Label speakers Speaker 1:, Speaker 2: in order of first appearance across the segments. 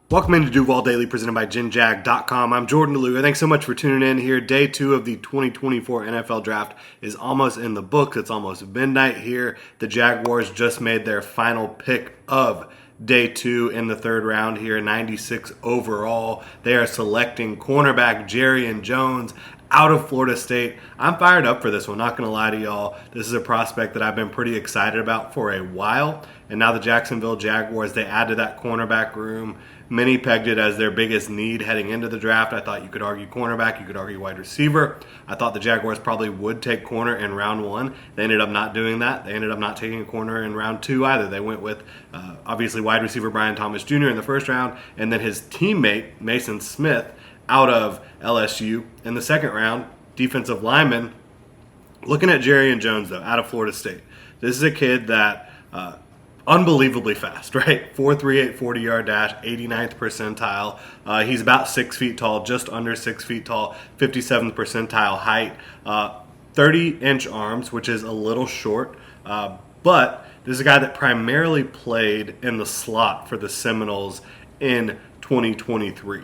Speaker 1: Welcome into Duval Daily, presented by GenJag.com. I'm Jordan Lugo. Thanks so much for tuning in here. Day 2 of the 2024 NFL Draft is almost in the books. It's almost midnight here. The Jaguars just made their final pick of Day 2 in the third round here, 96 overall. They are selecting cornerback Jarrian Jones out of Florida State. I'm fired up for this one, not going to lie to y'all. This is a prospect that I've been pretty excited about for a while. And now the Jacksonville Jaguars, they add to that cornerback room. Many pegged it as their biggest need heading into the draft. I thought you could argue cornerback, you could argue wide receiver. I thought the Jaguars probably would take corner in round 1. They ended up not doing that. They ended up not taking a corner in round 2 either. They went with, obviously, wide receiver Brian Thomas Jr. in the first round, and then his teammate, Mason Smith, out of LSU. In the second round, defensive lineman. Looking at Jarrian Jones, though, out of Florida State. This is a kid that unbelievably fast, right? 4.38 40-yard dash, 89th percentile. He's about 6 feet tall, just under 6 feet tall, 57th percentile height. 30-inch arms, which is a little short. But this is a guy that primarily played in the slot for the Seminoles in 2023.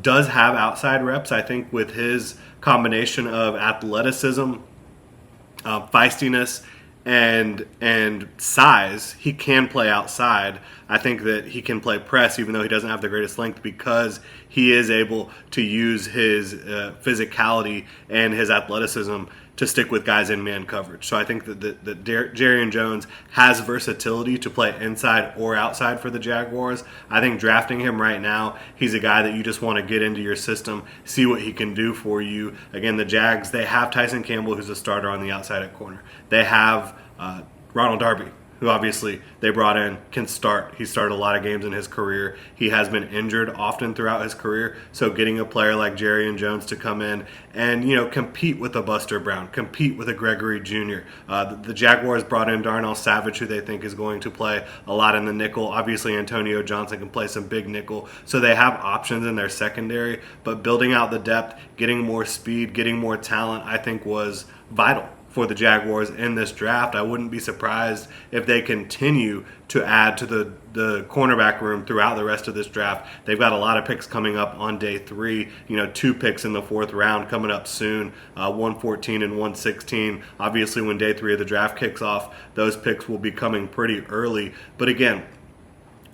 Speaker 1: Does have outside reps, I think, with his combination of athleticism, feistiness, and size. He can play outside. I think that he can play press, even though he doesn't have the greatest length, because he is able to use his physicality and his athleticism to stick with guys in man coverage. So I think that Jarrian Jones has versatility to play inside or outside for the Jaguars. I think drafting him right now, he's a guy that you just want to get into your system, see what he can do for you. Again, the Jags, they have Tyson Campbell, who's a starter on the outside at corner. They have Ronald Darby, who obviously they brought in, can start. He started a lot of games in his career. He has been injured often throughout his career, so getting a player like Jarrian Jones to come in and, compete with a Buster Brown, compete with a Gregory Jr. The Jaguars brought in Darnell Savage, who they think is going to play a lot in the nickel. Obviously, Antonio Johnson can play some big nickel, so they have options in their secondary, but building out the depth, getting more speed, getting more talent, I think was vital for the Jaguars in this draft. I wouldn't be surprised if they continue to add to the cornerback room throughout the rest of this draft. They've got a lot of picks coming up on day 3. 2 picks in the 4th round coming up soon, 114 and 116. Obviously, when day 3 of the draft kicks off, those picks will be coming pretty early. But again,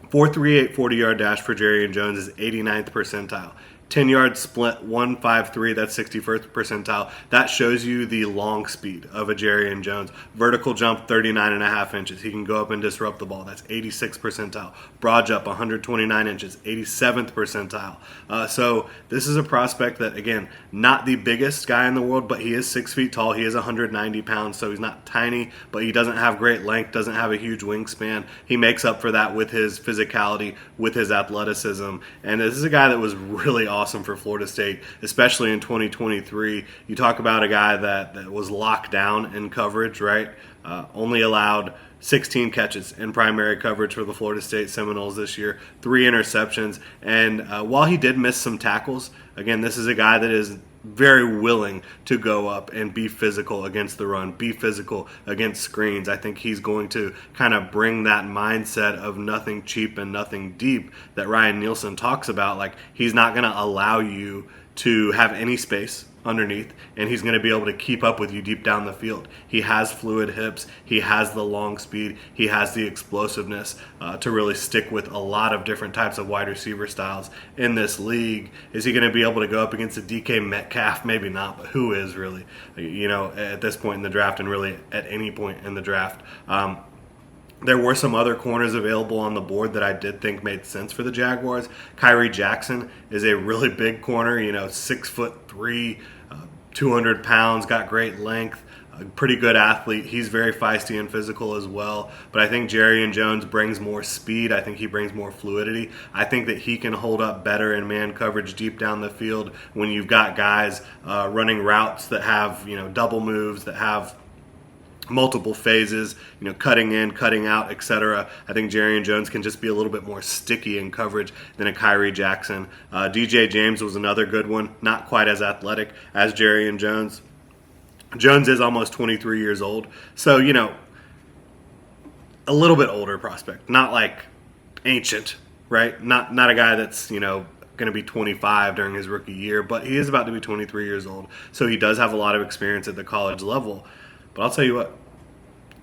Speaker 1: 4.38 40-yard dash for Jarrian Jones is 89th percentile. 10-yard split, 1.53, that's 61st percentile. That shows you the long speed of a Jarrian Jones. Vertical jump, 39.5 inches. He can go up and disrupt the ball. That's 86th percentile. Broad jump, 129 inches, 87th percentile. So this is a prospect that, again, not the biggest guy in the world, but he is 6 feet tall. He is 190 pounds, so he's not tiny, but he doesn't have great length, doesn't have a huge wingspan. He makes up for that with his physicality, with his athleticism. And this is a guy that was really awesome for Florida State, especially in 2023. You talk about a guy that was locked down in coverage, right? Only allowed 16 catches in primary coverage for the Florida State Seminoles this year, 3 interceptions. And while he did miss some tackles, again, this is a guy that is very willing to go up and be physical against the run, be physical against screens. I think he's going to kind of bring that mindset of nothing cheap and nothing deep that Ryan Nielsen talks about. Like, he's not going to allow you to have any space underneath, and he's going to be able to keep up with you deep down the field. He has fluid hips, he has the long speed, he has the explosiveness to really stick with a lot of different types of wide receiver styles in this league. Is he going to be able to go up against a DK Metcalf? Maybe not, but who is really, at this point in the draft, and really at any point in the draft. There were some other corners available on the board that I did think made sense for the Jaguars. Kyrie Jackson is a really big corner, 6'3", 200 pounds, got great length, a pretty good athlete. He's very feisty and physical as well. But I think Jarrian Jones brings more speed. I think he brings more fluidity. I think that he can hold up better in man coverage deep down the field when you've got guys running routes that have, double moves, that have multiple phases, cutting in, cutting out, etc. I think Jarrian Jones can just be a little bit more sticky in coverage than a Kyrie Jackson. DJ James was another good one, not quite as athletic as Jarrian Jones. Jones is almost 23 years old, so, a little bit older prospect, not like ancient, right? Not a guy that's, going to be 25 during his rookie year, but he is about to be 23 years old. So he does have a lot of experience at the college level. But I'll tell you what,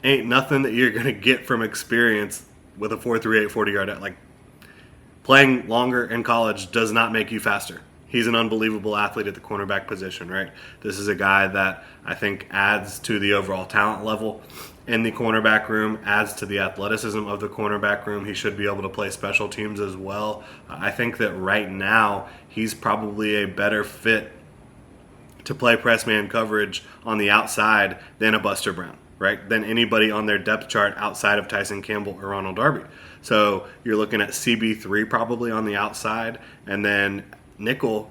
Speaker 1: ain't nothing that you're going to get from experience with a 4.38 40-yard. Like, playing longer in college does not make you faster. He's an unbelievable athlete at the cornerback position, right? This is a guy that I think adds to the overall talent level in the cornerback room, adds to the athleticism of the cornerback room. He should be able to play special teams as well. I think that right now he's probably a better fit to play press man coverage on the outside than a Buster Brown, right? Than anybody on their depth chart outside of Tyson Campbell or Ronald Darby. So you're looking at CB3 probably on the outside, and then nickel,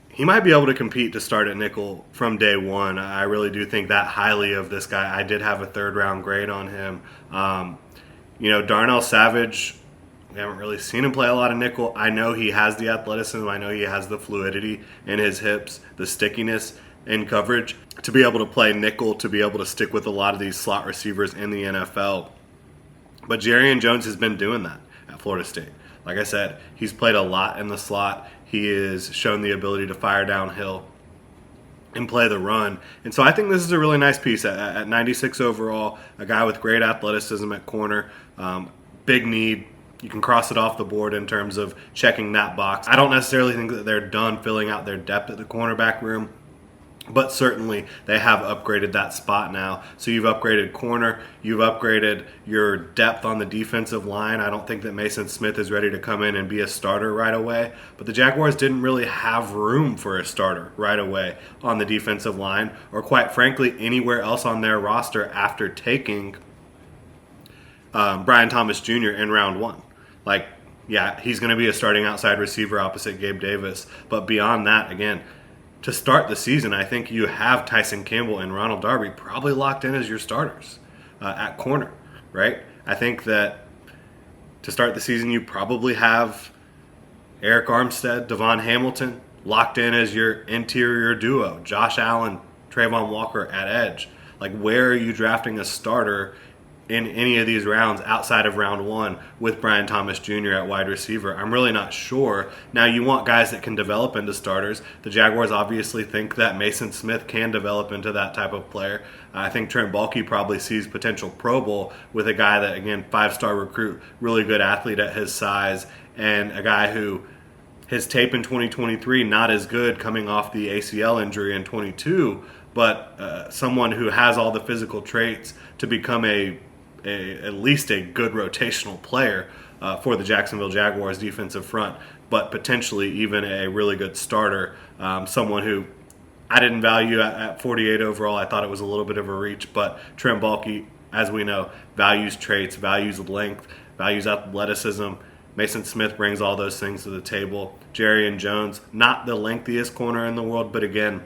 Speaker 1: he might be able to compete to start at nickel from day one. I really do think that highly of this guy. I did have a third-round grade on him. Darnell Savage, we haven't really seen him play a lot of nickel. I know he has the athleticism. I know he has the fluidity in his hips, the stickiness in coverage to be able to play nickel, to be able to stick with a lot of these slot receivers in the NFL. But Jarrian Jones has been doing that at Florida State. Like I said, he's played a lot in the slot. He has shown the ability to fire downhill and play the run. And so I think this is a really nice piece at 96 overall, a guy with great athleticism at corner, big need. You can cross it off the board in terms of checking that box. I don't necessarily think that they're done filling out their depth at the cornerback room, but certainly they have upgraded that spot now. So you've upgraded corner, you've upgraded your depth on the defensive line. I don't think that Mason Smith is ready to come in and be a starter right away, but the Jaguars didn't really have room for a starter right away on the defensive line, or quite frankly anywhere else on their roster after taking Brian Thomas Jr. in round one. Yeah, he's going to be a starting outside receiver opposite Gabe Davis, but beyond that, again, to start the season, I think you have Tyson Campbell and Ronald Darby probably locked in as your starters at corner, right? I think that to start the season, you probably have Eric Armstead, Devon Hamilton locked in as your interior duo, Josh Allen, Trayvon Walker at edge. Where are you drafting a starter in any of these rounds outside of round one with Brian Thomas Jr. at wide receiver? I'm really not sure. Now, you want guys that can develop into starters. The Jaguars obviously think that Mason Smith can develop into that type of player. I think Trent Baalke probably sees potential Pro Bowl with a guy that, again, 5-star recruit, really good athlete at his size, and a guy who his tape in 2023, not as good coming off the ACL injury in 22, but someone who has all the physical traits to become at least a good rotational player for the Jacksonville Jaguars defensive front, but potentially even a really good starter, someone who I didn't value at 48 overall. I thought it was a little bit of a reach, but Trent Baalke, as we know, values traits, values length, values athleticism. Mason Smith brings all those things to the table. Jarrian Jones, not the lengthiest corner in the world, but again,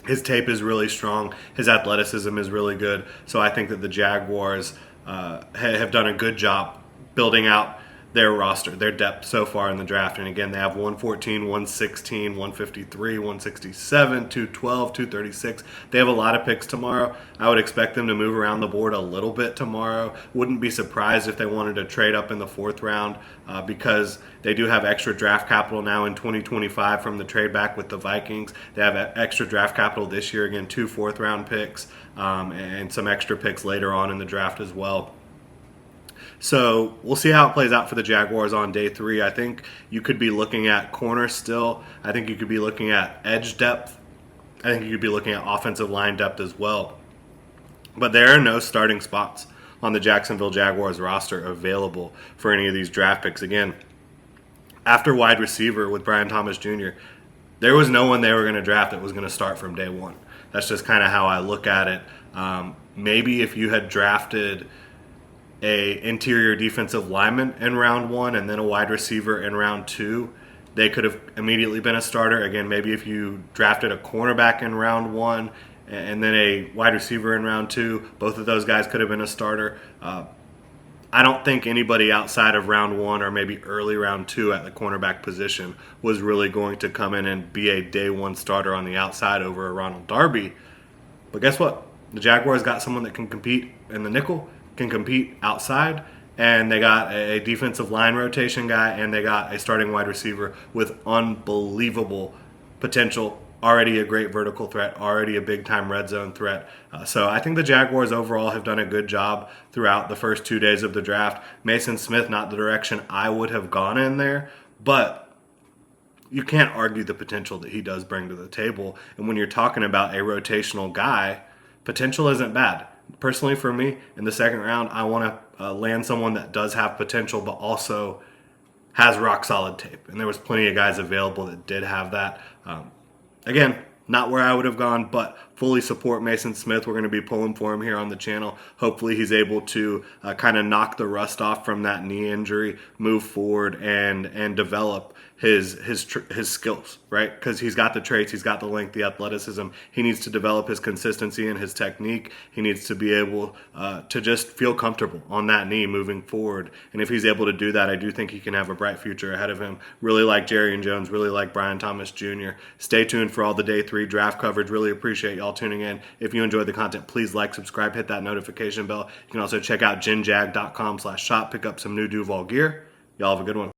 Speaker 1: his tape is really strong. His athleticism is really good. So I think that the Jaguars have done a good job building out their roster, their depth so far in the draft. And again, they have 114, 116, 153, 167, 212, 236. They have a lot of picks tomorrow. I would expect them to move around the board a little bit tomorrow. Wouldn't be surprised if they wanted to trade up in the fourth round because they do have extra draft capital now in 2025 from the trade back with the Vikings. They have extra draft capital this year, again, 2 fourth-round picks and some extra picks later on in the draft as well. So we'll see how it plays out for the Jaguars on day 3. I think you could be looking at corner still. I think you could be looking at edge depth. I think you could be looking at offensive line depth as well. But there are no starting spots on the Jacksonville Jaguars roster available for any of these draft picks. Again, after wide receiver with Brian Thomas Jr., there was no one they were going to draft that was going to start from day one. That's just kind of how I look at it. Maybe if you had drafted a interior defensive lineman in round 1 and then a wide receiver in round 2, they could have immediately been a starter. Again, maybe if you drafted a cornerback in round 1 and then a wide receiver in round 2, both of those guys could have been a starter. I don't think anybody outside of round 1 or maybe early round 2 at the cornerback position was really going to come in and be a day 1 starter on the outside over a Ronald Darby. But guess what? The Jaguars got someone that can compete in the nickel, can compete outside, and they got a defensive line rotation guy, and they got a starting wide receiver with unbelievable potential. Already a great vertical threat, already a big time red zone threat. So I think the Jaguars overall have done a good job throughout the first 2 days of the draft. Mason Smith, not the direction I would have gone in there, but you can't argue the potential that he does bring to the table. And when you're talking about a rotational guy, potential isn't bad. Personally, for me, in the second round, I want to land someone that does have potential, but also has rock solid tape. And there was plenty of guys available that did have that. Again, not where I would have gone, but fully support Mason Smith. We're going to be pulling for him here on the channel. Hopefully he's able to kind of knock the rust off from that knee injury, move forward, and develop his skills, right? Because he's got the traits, he's got the length, the athleticism. He needs to develop his consistency and his technique. He needs to be able to just feel comfortable on that knee moving forward. And if he's able to do that, I do think he can have a bright future ahead of him. Really like Jarrian Jones, really like Brian Thomas Jr. Stay tuned for all the day 3 draft coverage. Really appreciate y'all tuning in. If you enjoyed the content, please like, subscribe, hit that notification bell. You can also check out genjag.com/shop, pick up some new Duval gear. Y'all have a good one.